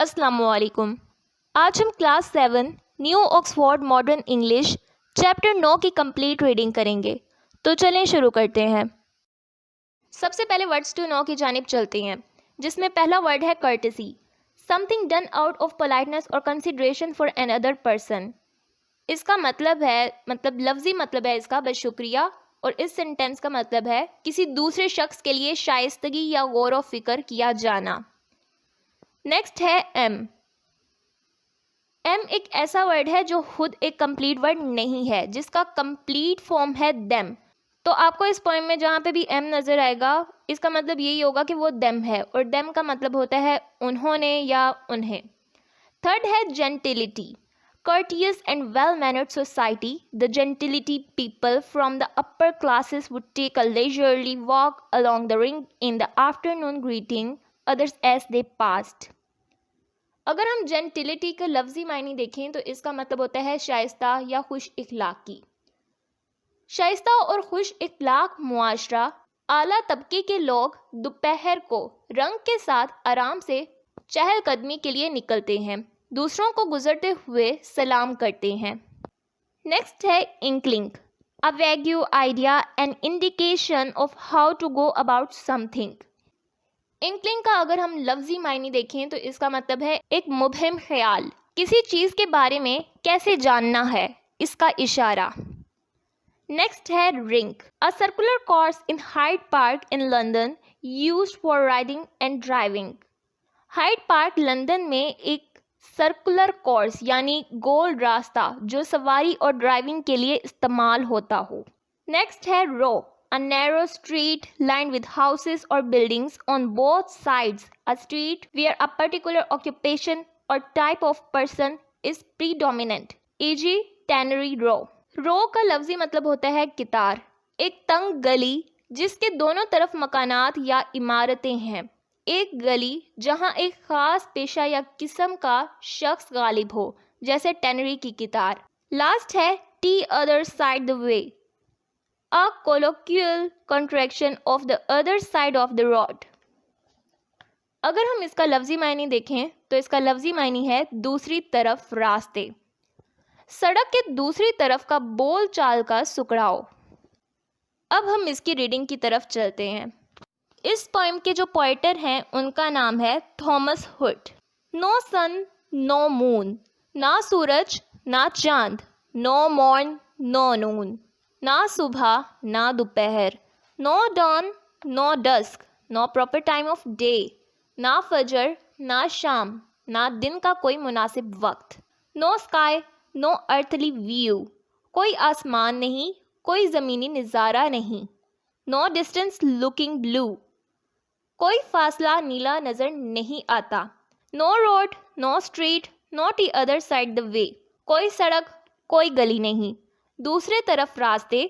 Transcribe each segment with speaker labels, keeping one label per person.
Speaker 1: السلام علیکم. آج ہم class 7 new Oxford modern English chapter 9 کی کمپلیٹ ریڈنگ کریں گے. تو چلیں شروع کرتے ہیں. سب سے پہلے ورڈز ٹو نو کی جانب چلتے ہیں، جس میں پہلا ورڈ ہے courtesy. Something done out of politeness اور consideration for another person. اس کا مطلب لفظی مطلب ہے اس کا بشکریہ، اور اس سینٹینس کا مطلب ہے کسی دوسرے شخص کے لیے شائستگی یا غور و فکر کیا جانا. نیکسٹ ہے ایم. ایم ایک ایسا ورڈ ہے جو خود ایک کمپلیٹ ورڈ نہیں ہے، جس کا کمپلیٹ فارم ہے دیم. تو آپ کو اس پوائم میں جہاں پہ بھی ایم نظر آئے گا، اس کا مطلب یہی ہوگا کہ وہ دیم ہے، اور دیم کا مطلب ہوتا ہے انہوں نے یا انہیں. تھرڈ ہے جینٹلٹی. Courteous and well-mannered society, the gentility people from the upper classes would take a leisurely walk along the ring in the afternoon greeting others as they passed. اگر ہم جینٹلٹی کے لفظی معنی دیکھیں تو اس کا مطلب ہوتا ہے شائستہ یا خوش اخلاقی. شائستہ اور خوش اخلاق معاشرہ، اعلیٰ طبقے کے لوگ دوپہر کو رنگ کے ساتھ آرام سے چہل قدمی کے لیے نکلتے ہیں، دوسروں کو گزرتے ہوئے سلام کرتے ہیں. نیکسٹ ہے انکلنگ. A vague idea and indication of how to go about something. انکلنگ کا اگر ہم لفظی معنی دیکھیں تو اس کا مطلب ہے ایک مبہم خیال، کسی چیز کے بارے میں کیسے جاننا ہے، اس کا اشارہ. نیکسٹ ہے رنگ. A circular course in Hyde Park in London used for riding and driving. Hyde park London میں ایک سرکولر کورس یعنی گول راستہ جو سواری اور ڈرائیونگ کے لیے استعمال ہوتا ہو. نیکسٹ ہے رو. A narrow street lined with houses or buildings on both sides, a street where a particular occupation or type of person is predominant, e.g. tannery row. رو کا لفظی مطلب ہوتا ہے کتار، ایک تنگ گلی جس کے دونوں طرف مکانات یا عمارتیں ہیں، ایک گلی جہاں ایک خاص پیشہ یا قسم کا شخص غالب ہو، جیسے ٹینری کی کتار. لاسٹ ہے T other side the way. A colloquial contraction of the other side of the road. اگر ہم اس کا لفظی معنی دیکھیں تو اس کا لفظی معنی ہے دوسری طرف راستے، سڑک کے دوسری طرف کا بول چال کا سکڑاؤ. اب ہم اس کی ریڈنگ کی طرف چلتے ہیں. اس پوئم کے جو پوئٹر ہیں ان کا نام ہے تھامس ہوڈ. نو سن نو مون، نہ سورج نہ چاند، نو مورن نو نون، نہ صبح نہ دوپہر، no dawn no dusk, no proper time of day, نہ فجر نہ شام، نہ دن کا کوئی مناسب وقت. نو اسکائی نو ارتھلی ویو، کوئی آسمان نہیں، کوئی زمینی نظارہ نہیں. نو ڈسٹینس لکنگ بلو، کوئی فاصلہ نیلا نظر نہیں آتا. No road no street no the other side the way, کوئی سڑک کوئی گلی نہیں، دوسرے طرف راستے.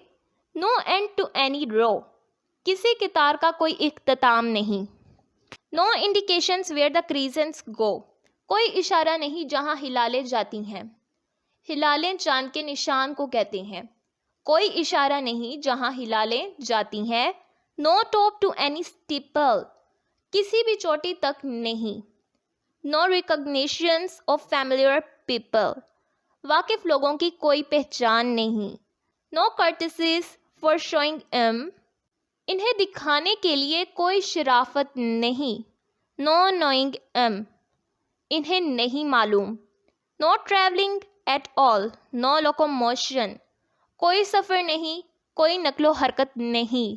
Speaker 1: No end to any row, کسی قطار کا کوئی اختتام نہیں. نو انڈیکیشنز ویئر دا کریسنٹس گو، کوئی اشارہ نہیں جہاں ہلالیں جاتی ہیں. ہلالیں چاند کے نشان کو کہتے ہیں، کوئی اشارہ نہیں جہاں ہلالیں جاتی ہیں. No top to any steeple, کسی بھی چوٹی تک نہیں. No recognitions of familiar people, واقف لوگوں کی کوئی پہچان نہیں. نو کارٹسیز فار شوئنگ ایم، انہیں دکھانے کے لیے کوئی شرافت نہیں. نو نوئنگ ایم، انہیں نہیں معلوم. نو travelling at all know locomotion, کوئی سفر نہیں، کوئی نقل و حرکت نہیں.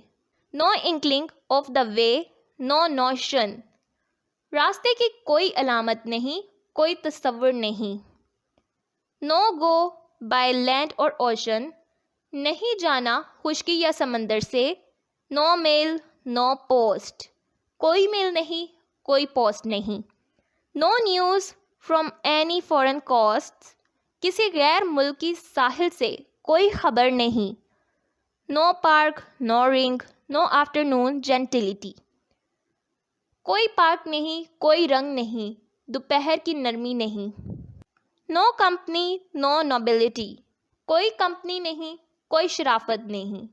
Speaker 1: نو انکلنگ of the way know notion, راستے کی کوئی علامت نہیں، کوئی تصور نہیں. نو گو بائی لینڈ اور اوشن، نہیں جانا خشکی یا سمندر سے. نو میل نو پوسٹ، کوئی میل نہیں، کوئی پوسٹ نہیں. No news from any foreign coast, کسی غیر ملکی ساحل سے کوئی خبر نہیں. نو پارک نو رنگ نو آفٹر نون جینٹلٹی، کوئی پارک نہیں، کوئی رنگ نہیں، دوپہر کی نرمی نہیں. نو کمپنی نو نوبلٹی، کوئی کمپنی نہیں، کوئی شرافت نہیں.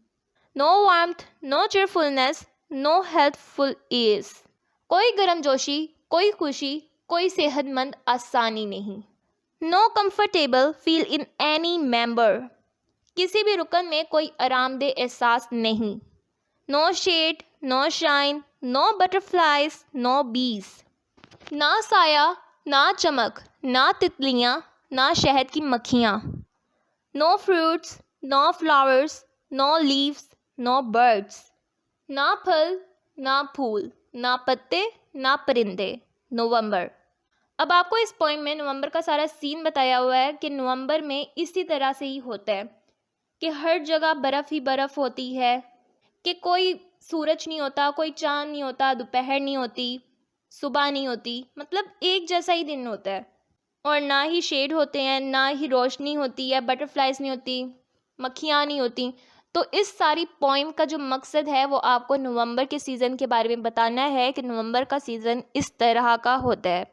Speaker 1: نو وارمتھ نو چیئرفلنس نو ہیلتھ فل ایز، کوئی گرم جوشی، کوئی خوشی، کوئی صحت مند آسانی نہیں. No comfortable feel in any member. کسی بھی رکن میں کوئی آرام دہ احساس نہیں. No shade, no shine, no butterflies, no bees. نہ سایہ, نہ چمک, نہ تتلیاں, نہ شہد کی مکھیاں. نو فروٹس, نو فلاورز, نو لیوز, نو برڈس. نہ پھل, نہ پھول, نہ پتے, نہ پرندے. نومبر. اب آپ کو اس پوائم میں نومبر کا سارا سین بتایا ہوا ہے کہ نومبر میں اسی طرح سے ہی ہوتا ہے کہ ہر جگہ برف ہی برف ہوتی ہے, کہ کوئی سورج نہیں ہوتا, کوئی چاند نہیں ہوتا, دوپہر نہیں ہوتی, صبح نہیں ہوتی, مطلب ایک جیسا ہی دن ہوتا ہے. اور نہ ہی شیڈ ہوتے ہیں, نہ ہی روشنی ہوتی ہے, بٹرفلائز نہیں ہوتی, مکھیاں نہیں ہوتی. تو اس ساری پوائم کا جو مقصد ہے وہ آپ کو نومبر کے سیزن کے بارے میں بتانا ہے کہ نومبر کا سیزن اس طرح کا ہوتا ہے.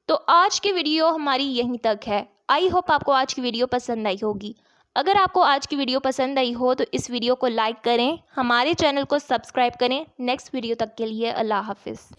Speaker 1: تو آج کی ویڈیو ہماری یہیں تک ہے. آئی ہوپ آپ کو آج کی ویڈیو پسند آئی ہوگی. اگر آپ کو آج کی ویڈیو پسند آئی ہو تو اس ویڈیو کو لائک کریں, ہمارے چینل کو سبسکرائب کریں. نیکسٹ ویڈیو تک کے لیے اللہ حافظ.